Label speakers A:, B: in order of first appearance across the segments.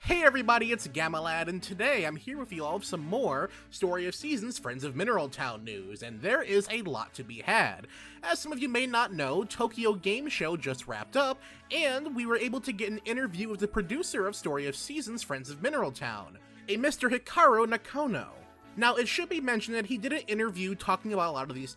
A: Hey everybody, it's Gamalad, and today I'm here with you all with some more Story of Seasons Friends of Mineral Town news, and there is a lot to be had. As some of you may not know, Tokyo Game Show just wrapped up, and we were able to get an interview with the producer of Story of Seasons Friends of Mineral Town, a Mr. Hikaru Nakono. Now, it should be mentioned that he did an interview talking about a lot of these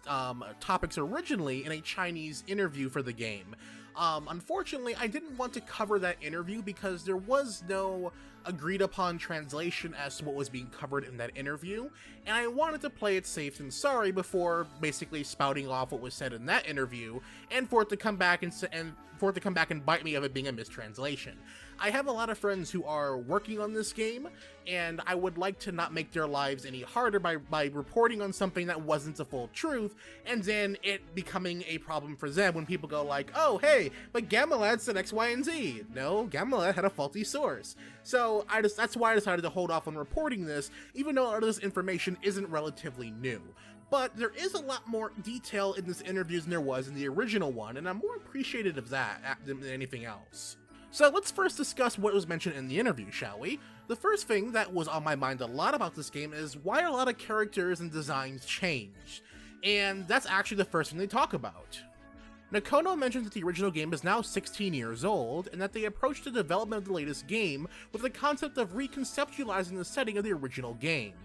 A: topics originally in a Chinese interview for the game. Unfortunately, I didn't want to cover that interview because there was no agreed upon translation as to what was being covered in that interview, and I wanted to play it safe and sorry before basically spouting off what was said in that interview, and for it to come back and bite me of it being a mistranslation. I have a lot of friends who are working on this game, and I would like to not make their lives any harder by reporting on something that wasn't the full truth, and then it becoming a problem for them when people go like, oh hey, but Gamalad said X, Y, and Z. No, Gamalad had a faulty source. So that's why I decided to hold off on reporting this, even though a lot of this information isn't relatively new. But there is a lot more detail in this interview than there was in the original one, and I'm more appreciative of that than anything else. So let's first discuss what was mentioned in the interview, shall we? The first thing that was on my mind a lot about this game is why a lot of characters and designs changed. And that's actually the first thing they talk about. Nakono mentions that the original game is now 16 years old, and that they approached the development of the latest game with the concept of reconceptualizing the setting of the original game,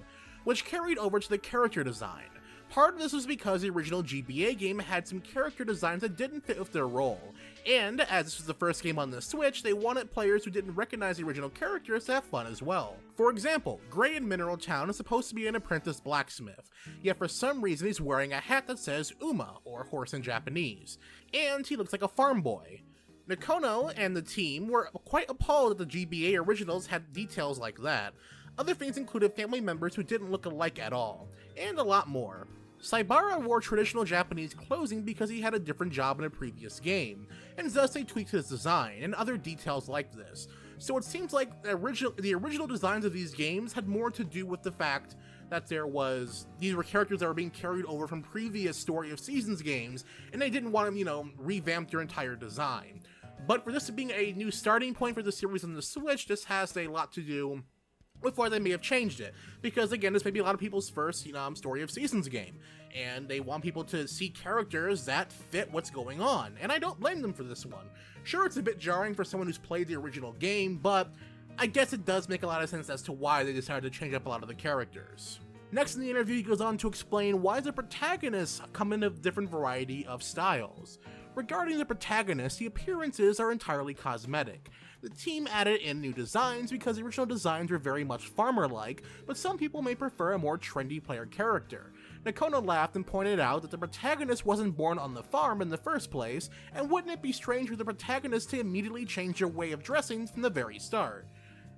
A: which carried over to the character design. Part of this was because the original GBA game had some character designs that didn't fit with their role, and as this was the first game on the Switch, they wanted players who didn't recognize the original characters to have fun as well. For example, Gray in Mineral Town is supposed to be an apprentice blacksmith, yet for some reason he's wearing a hat that says Uma, or horse in Japanese, and he looks like a farm boy. Nakono and the team were quite appalled that the GBA originals had details like that. Other things included family members who didn't look alike at all, and a lot more. Saibara wore traditional Japanese clothing because he had a different job in a previous game, and thus they tweaked his design, and other details like this. So it seems like the original designs of these games had more to do with the fact that these were characters that were being carried over from previous Story of Seasons games, and they didn't want to, revamp their entire design. But for this being a new starting point for the series on the Switch, this has a lot to do with why they may have changed it, because again, this may be a lot of people's first, Story of Seasons game, and they want people to see characters that fit what's going on, and I don't blame them for this one. Sure, it's a bit jarring for someone who's played the original game, but I guess it does make a lot of sense as to why they decided to change up a lot of the characters. Next in the interview, he goes on to explain why the protagonists come in a different variety of styles. Regarding the protagonist, the appearances are entirely cosmetic. The team added in new designs because the original designs were very much farmer-like, but some people may prefer a more trendy player character. Nakono laughed and pointed out that the protagonist wasn't born on the farm in the first place, and wouldn't it be strange for the protagonist to immediately change their way of dressing from the very start?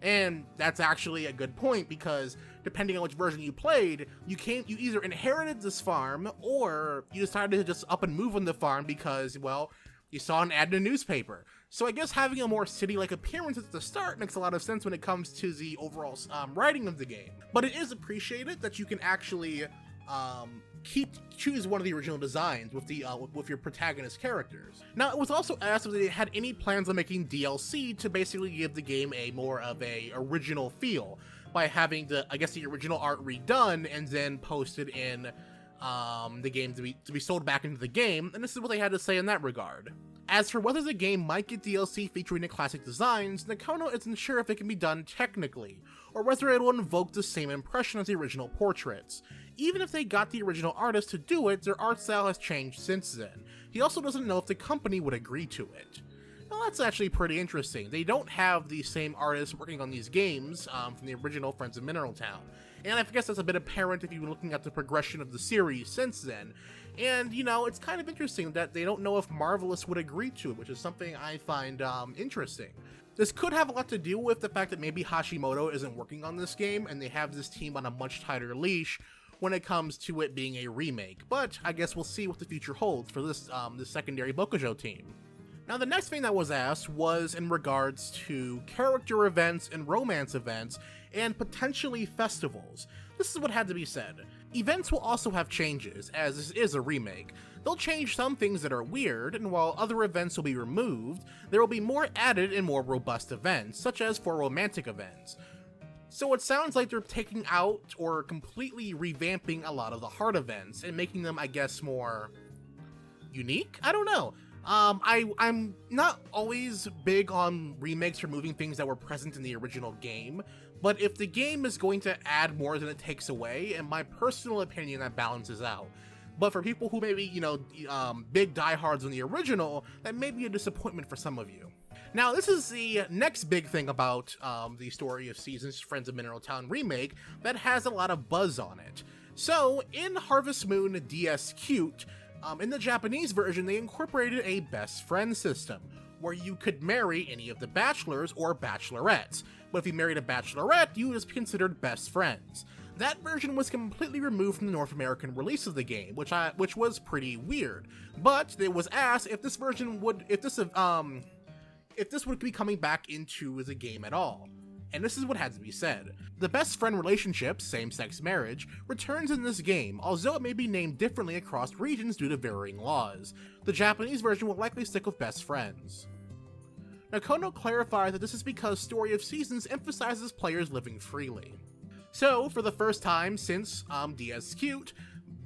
A: And that's actually a good point, because depending on which version you played, you either inherited this farm, or you decided to just up and move on the farm because, well, you saw an ad in a newspaper. So I guess having a more city-like appearance at the start makes a lot of sense when it comes to the overall writing of the game. But it is appreciated that you can actually choose one of the original designs with your protagonist characters. Now, it was also asked if they had any plans on making DLC to basically give the game a more of a original feel by having the original art redone and then posted in the game to be sold back into the game, and this is what they had to say in that regard. As for whether the game might get DLC featuring the classic designs, Nakono isn't sure if it can be done technically, or whether it will invoke the same impression as the original portraits. Even if they got the original artist to do it, their art style has changed since then. He also doesn't know if the company would agree to it. Now that's actually pretty interesting. They don't have the same artists working on these games from the original Friends of Mineral Town. And I guess that's a bit apparent if you're looking at the progression of the series since then. And, it's kind of interesting that they don't know if Marvelous would agree to it, which is something I find interesting. This could have a lot to do with the fact that maybe Hashimoto isn't working on this game, and they have this team on a much tighter leash when it comes to it being a remake. But I guess we'll see what the future holds for this secondary Bokujo team. Now, the next thing that was asked was in regards to character events and romance events and potentially festivals. This is what had to be said. Events will also have changes, as this is a remake. They'll change some things that are weird, and while other events will be removed, there will be more added and more robust events, such as for romantic events. So it sounds like they're taking out or completely revamping a lot of the hard events and making them, I guess, more unique? I don't know. I'm not always big on remakes removing things that were present in the original game, but if the game is going to add more than it takes away, in my personal opinion, that balances out. But for people who maybe, big diehards on the original, that may be a disappointment for some of you. Now, this is the next big thing about the Story of Seasons Friends of Mineral Town remake that has a lot of buzz on it. So, in Harvest Moon DS Cute, in the Japanese version, they incorporated a best friend system, where you could marry any of the bachelors or bachelorettes, but if you married a bachelorette, you was considered best friends. That version was completely removed from the North American release of the game, which was pretty weird. But it was asked if this version would, if this would be coming back into the game at all. And this is what had to be said. The best friend relationship, same-sex marriage, returns in this game, although it may be named differently across regions due to varying laws. The Japanese version will likely stick with best friends. Now, Kono clarified that this is because Story of Seasons emphasizes players living freely. So, for the first time since DS Cute,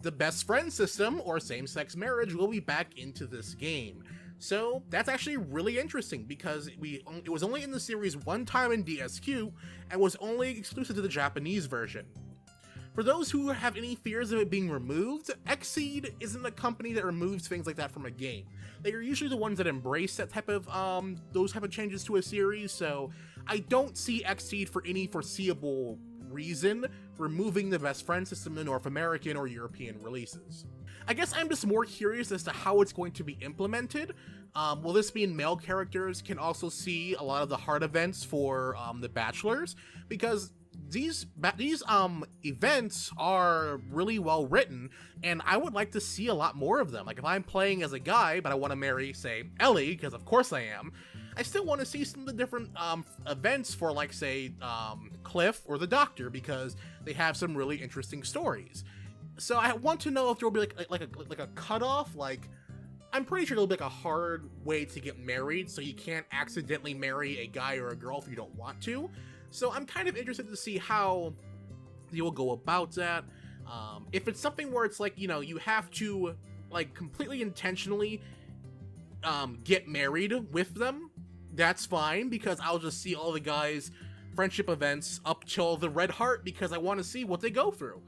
A: the best friend system, or same-sex marriage, will be back into this game. So that's actually really interesting because it was only in the series one time in DSQ and was only exclusive to the Japanese version. For those who have any fears of it being removed, Xseed isn't a company that removes things like that from a game. They are usually the ones that embrace that type of those type of changes to a series, so I don't see Xseed for any foreseeable reason removing the best friend system in North American or European releases. I guess I'm just more curious as to how it's going to be implemented. Will this mean male characters can also see a lot of the hard events for the bachelors? Because these events are really well written, and I would like to see a lot more of them. Like if I'm playing as a guy, but I want to marry, say, Ellie, because of course I am, I still want to see some of the different events for, like, say, Cliff or the Doctor, because they have some really interesting stories. So I want to know if there will be like a cutoff. Like, I'm pretty sure there'll be like a hard way to get married, so you can't accidentally marry a guy or a girl if you don't want to. So I'm kind of interested to see how you will go about that. If it's something where it's like, you have to like completely intentionally get married with them, that's fine, because I'll just see all the guys' friendship events up till the red heart because I want to see what they go through.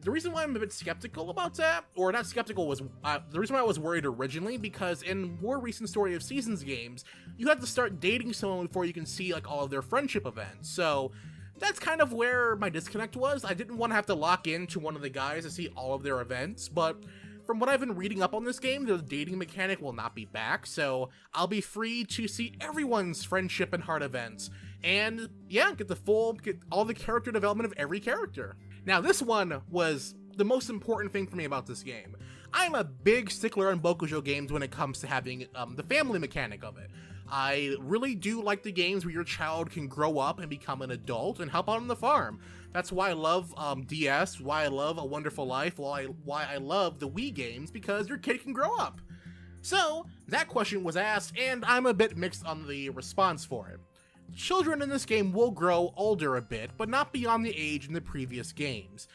A: The reason why I'm a bit skeptical about that, or not skeptical, was the reason why I was worried originally, because in more recent Story of Seasons games, you have to start dating someone before you can see like all of their friendship events. So that's kind of where my disconnect was. I didn't want to have to lock into one of the guys to see all of their events, but from what I've been reading up on this game, the dating mechanic will not be back, so I'll be free to see everyone's friendship and heart events, and yeah, get all the character development of every character. Now, this one was the most important thing for me about this game. I'm a big stickler on Bokujo games when it comes to having the family mechanic of it. I really do like the games where your child can grow up and become an adult and help out on the farm. That's why I love DS, why I love A Wonderful Life, why I love the Wii games, because your kid can grow up. So, that question was asked, and I'm a bit mixed on the response for it. Children in this game will grow older a bit, but not beyond the age in the previous games.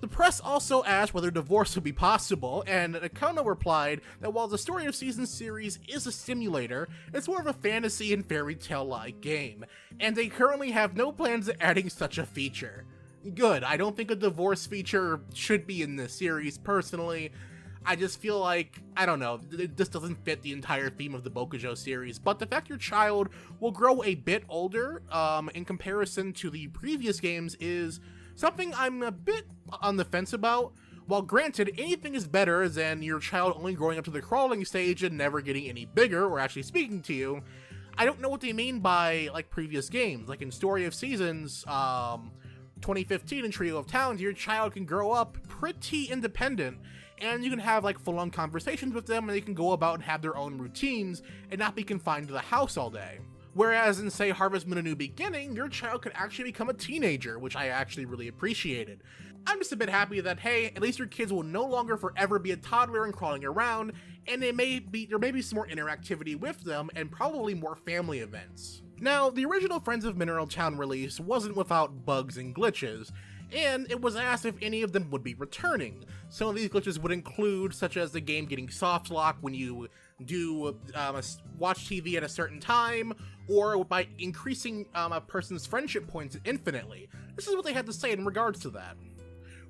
A: The press also asked whether divorce would be possible, and Akano replied that while the Story of Seasons series is a simulator, it's more of a fantasy and fairy tale-like game, and they currently have no plans of adding such a feature. Good, I don't think a divorce feature should be in this series, personally. I just feel like, I don't know, this doesn't fit the entire theme of the Bokujo series, but the fact your child will grow a bit older in comparison to the previous games is something I'm a bit on the fence about. While granted, anything is better than your child only growing up to the crawling stage and never getting any bigger or actually speaking to you, I don't know what they mean by like previous games. Like in Story of Seasons 2015 and Trio of Towns, your child can grow up pretty independent, and you can have like full-on conversations with them, and they can go about and have their own routines and not be confined to the house all day. Whereas in, say, Harvest Moon: A New Beginning, your child could actually become a teenager, which I actually really appreciated. I'm just a bit happy that, hey, at least your kids will no longer forever be a toddler and crawling around, and there may be some more interactivity with them, and probably more family events. Now, the original Friends of Mineral Town release wasn't without bugs and glitches, and it was asked if any of them would be returning. Some of these glitches would include, such as the game getting soft lock when you do watch TV at a certain time, or by increasing a person's friendship points infinitely. This is what they had to say in regards to that.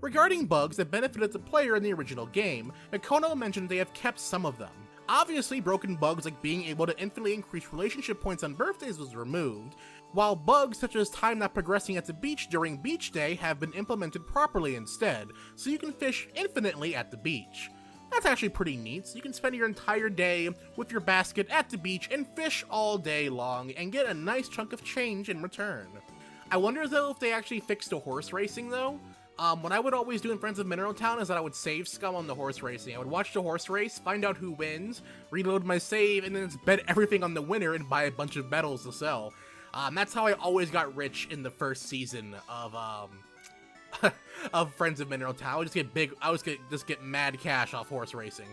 A: Regarding bugs that benefited the player in the original game, Mikono mentioned they have kept some of them. Obviously, broken bugs like being able to infinitely increase relationship points on birthdays was removed, while bugs such as time not progressing at the beach during beach day have been implemented properly instead, so you can fish infinitely at the beach. That's actually pretty neat, so you can spend your entire day with your basket at the beach and fish all day long and get a nice chunk of change in return. I wonder though if they actually fixed the horse racing though. What I would always do in Friends of Mineral Town is that I would save scum on the horse racing. I would watch the horse race, find out who wins, reload my save, and then just bet everything on the winner and buy a bunch of medals to sell. That's how I always got rich in the first season of of Friends of Mineral Town. I would just get mad cash off horse racing.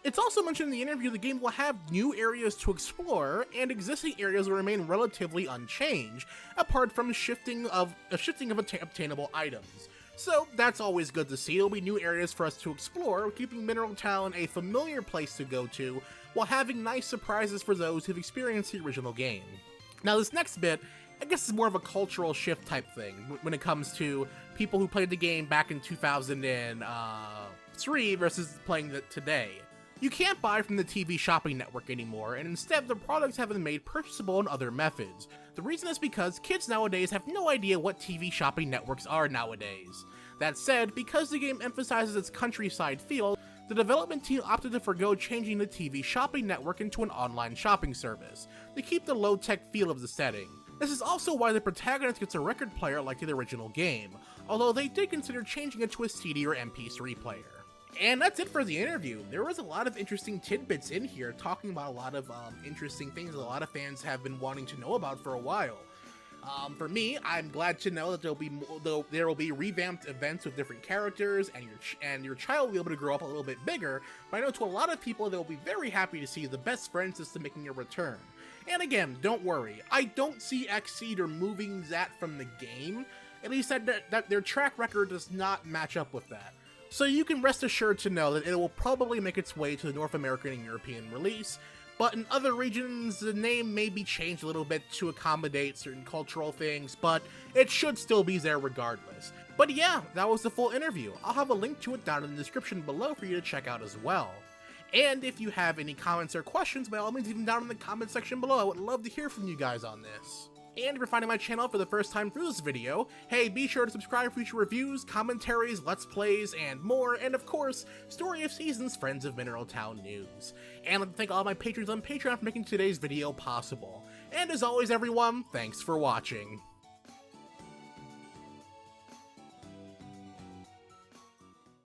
A: It's also mentioned in the interview the game will have new areas to explore, and existing areas will remain relatively unchanged, apart from shifting of obtainable items. So that's always good to see. There'll be new areas for us to explore, keeping Mineral Town a familiar place to go to, while having nice surprises for those who've experienced the original game. Now this next bit, I guess is more of a cultural shift type thing when it comes to people who played the game back in 2003 versus playing it today. You can't buy from the TV shopping network anymore, and instead the products have been made purchasable in other methods. The reason is because kids nowadays have no idea what TV shopping networks are nowadays. That said, because the game emphasizes its countryside feel, the development team opted to forgo changing the TV shopping network into an online shopping service, to keep the low-tech feel of the setting. This is also why the Protagonist gets a record player like the original game, although they did consider changing it to a CD or MP3 player. And that's it for the interview. There was a lot of interesting tidbits in here, talking about a lot of interesting things that a lot of fans have been wanting to know about for a while. For me, I'm glad to know that there will be revamped events with different characters, and your child will be able to grow up a little bit bigger. But I know to a lot of people they'll be very happy to see the best friend system making a return. And again, don't worry, I don't see Xseed removing that from the game. At least that their track record does not match up with that. So you can rest assured to know that it will probably make its way to the North American and European release, but in other regions the name may be changed a little bit to accommodate certain cultural things, but it should still be there regardless. But yeah, that was the full interview. I'll have a link to it down in the description below for you to check out as well. And if you have any comments or questions, by all means leave them down in the comment section below. I would love to hear from you guys on this. And if you're finding my channel for the first time through this video, hey, be sure to subscribe for future reviews, commentaries, let's plays, and more, and of course, Story of Seasons Friends of Mineral Town news. And I'd like to thank all my patrons on Patreon for making today's video possible. And as always everyone, thanks for watching.